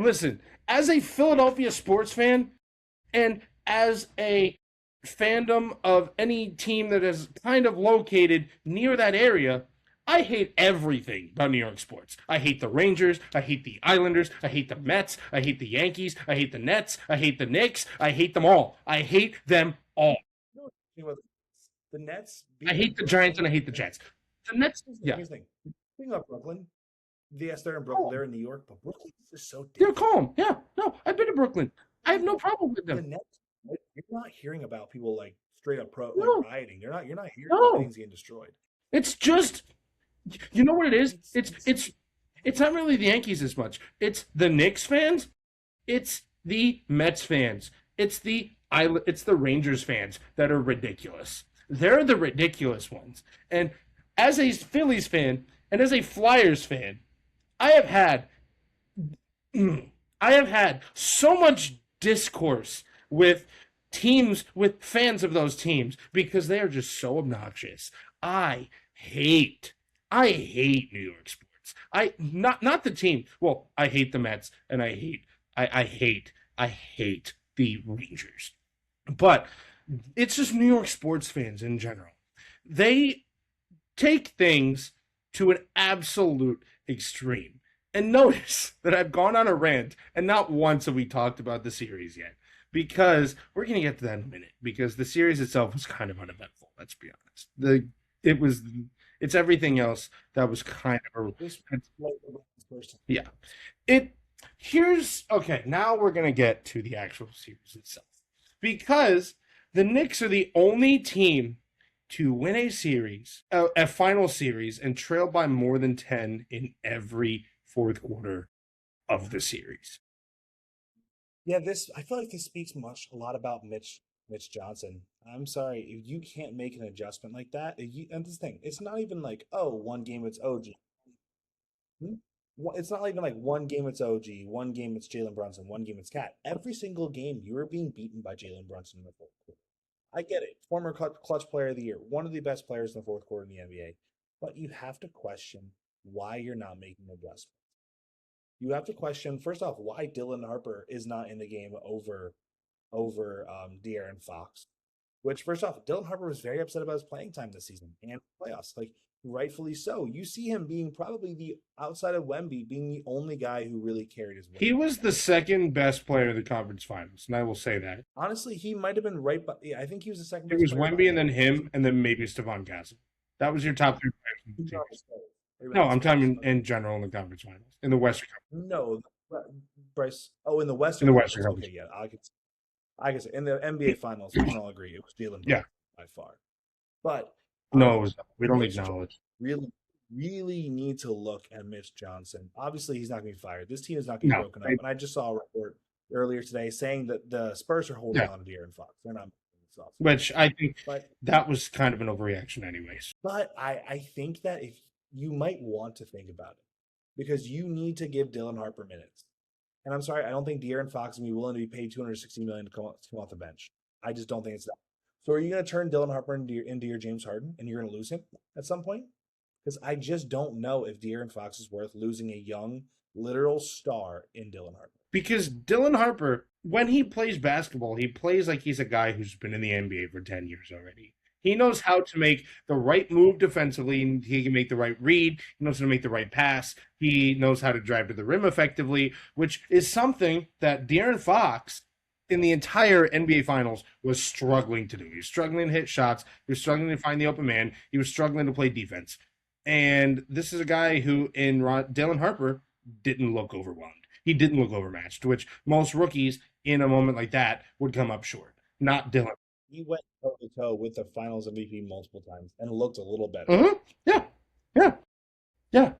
Listen, as a Philadelphia sports fan and as a fandom of any team that is kind of located near that area, I hate everything about New York sports. I hate the Rangers. I hate the Islanders. I hate the Mets. I hate the Yankees. I hate the Nets. I hate the Knicks. I hate them all. I hate them all. No, the Nets I being in hate the Giants and Brooklyn. I hate the Jets. The Nets, Here's the thing. yeah. Here's the thing. Speaking of Brooklyn, yes, they're in Brooklyn. Oh, They're in New York, but Brooklyn is just so they're different. calm. Yeah. No, I've been to Brooklyn. I have no problem with The them. Nets, you're not hearing about people like straight up No, rioting. You're not hearing about no. things getting destroyed. It's just, you know what it is? It's it's It's not really the Yankees as much. It's the Knicks fans. It's the Mets fans. It's the Rangers fans that are ridiculous. They're the ridiculous ones. And as a Phillies fan and as a Flyers fan, I have had I have had so much discourse with with fans of those teams because they are just so obnoxious. I hate I hate New York sports. Not the team. Well, I hate the Mets and I hate the Rangers. But it's just New York sports fans in general. They take things to an absolute extreme. And notice that I've gone on a rant, and not once have we talked about the series yet. Because we're going to get to that in a minute. Because the series itself was kind of uneventful. Let's be honest. It was it's everything else that was kind of this a, like the first time. yeah. It here's okay. Now we're going to get to the actual series itself. Because the Knicks are the only team to win a final series, and trail by more than 10 in every fourth quarter of the series. Yeah, this I feel like this speaks a lot about Mitch Johnson. I'm sorry if you can't make an adjustment like that. And this thing, it's not even like one game it's OG. Hmm? It's not even like one game it's OG, one game it's Jalen Brunson, one game it's Cat. Every single game you are being beaten by Jalen Brunson in the fourth quarter. I get it. Former clutch player of the year, one of the best players in the fourth quarter in the NBA. But you have to question why you're not making adjustments. You have to question first off why Dylan Harper is not in the game over De'Aaron Fox. Which first off, Dylan Harper was very upset about his playing time this season and playoffs. Like rightfully so. You see him being probably the outside of Wemby being the only guy who really carried his weight. He was the second best player in the conference finals, and I will say that. Honestly, he might have been right, but yeah, I think he was the second It best was player Wemby and behind then him. him and then maybe Stephon Castle. That was your top three players in the Who's not series. his player? Maybe No, not his I'm talking players. in general in the conference finals. In the Western No, Bryce. Oh, in the in Western the Western Conference. Conference. Okay, yeah, I can say in the NBA Finals, we can all agree it was Jalen Yeah. Brunson by far. But No, it was we don't Mitch acknowledge. really, really need to look at Mitch Johnson. Obviously, he's not going to be fired. This team is not getting No. broken up. And I just saw a report earlier today saying that the Spurs are holding Yeah. on to De'Aaron Fox. They're not making this off. Which I think But that was kind of an overreaction anyways. I think that if you might want to think about it because you need to give Dylan Harper minutes. And I'm sorry, I don't think De'Aaron Fox is going to be willing to be paid $260 million to come off the bench. I just don't think it's that. So are you going to turn Dylan Harper into your James Harden and you're going to lose him at some point? Because I just don't know if De'Aaron Fox is worth losing a young, literal star in Dylan Harper. Because Dylan Harper, when he plays basketball, he plays like he's a guy who's been in the NBA for 10 years already. He knows how to make the right move defensively. He can make the right read. He knows how to make the right pass. He knows how to drive to the rim effectively, which is something that De'Aaron Fox in the entire NBA Finals was struggling to do. He was struggling to hit shots. He was struggling to find the open man. He was struggling to play defense. And this is a guy who, in Dylan Harper, didn't look overwhelmed. He didn't look overmatched, which most rookies in a moment like that would come up short. Not Dylan. He went toe to toe with the Finals MVP multiple times and looked a little better. Mm-hmm. Yeah, yeah, yeah.